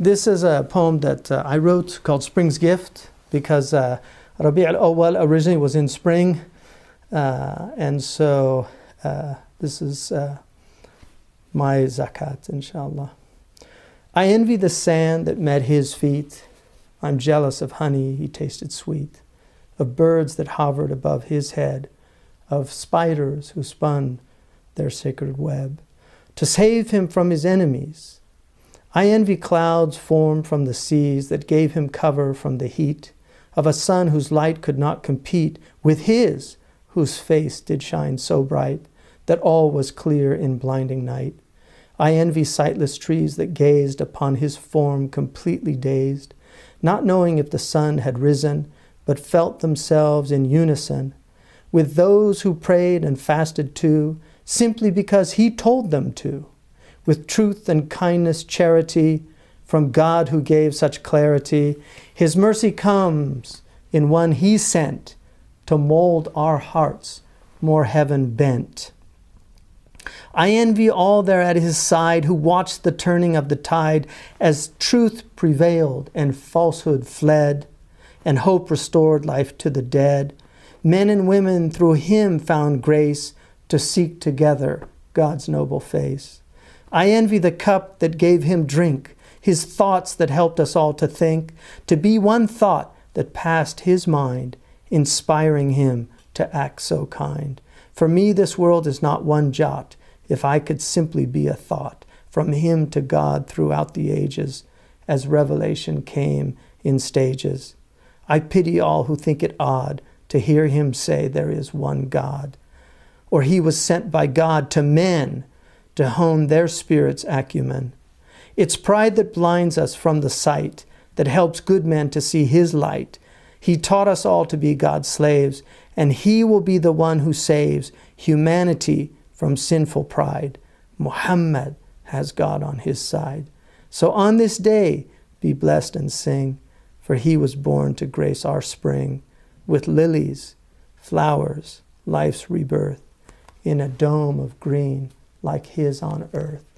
This is a poem that I wrote called Spring's Gift, because Rabi-Ul-Awwal originally was in spring, and so this is my zakat, inshallah. I envy the sand that met his feet. I'm jealous of honey he tasted sweet, of birds that hovered above his head, of spiders who spun their sacred web to save him from his enemies. I envy clouds formed from the seas that gave him cover from the heat, of a sun whose light could not compete with his, whose face did shine so bright that all was clear in blinding night. I envy sightless trees that gazed upon his form completely dazed, not knowing if the sun had risen, but felt themselves in unison with those who prayed and fasted too, simply because he told them to, with truth and kindness, charity, from God who gave such clarity. His mercy comes in one he sent to mold our hearts more heaven bent. I envy all there at his side who watched the turning of the tide as truth prevailed and falsehood fled and hope restored life to the dead. Men and women through him found grace to seek together God's noble face. I envy the cup that gave him drink, his thoughts that helped us all to think, to be one thought that passed his mind, inspiring him to act so kind. For me this world is not one jot, if I could simply be a thought, from him to God throughout the ages, as revelation came in stages. I pity all who think it odd to hear him say there is one God, or he was sent by God to men to hone their spirit's acumen. It's pride that blinds us from the sight, that helps good men to see his light. He taught us all to be God's slaves, and he will be the one who saves humanity from sinful pride. Muhammad has God on his side. So on this day, be blessed and sing, for he was born to grace our spring with lilies, flowers, life's rebirth, in a dome of green like his on earth.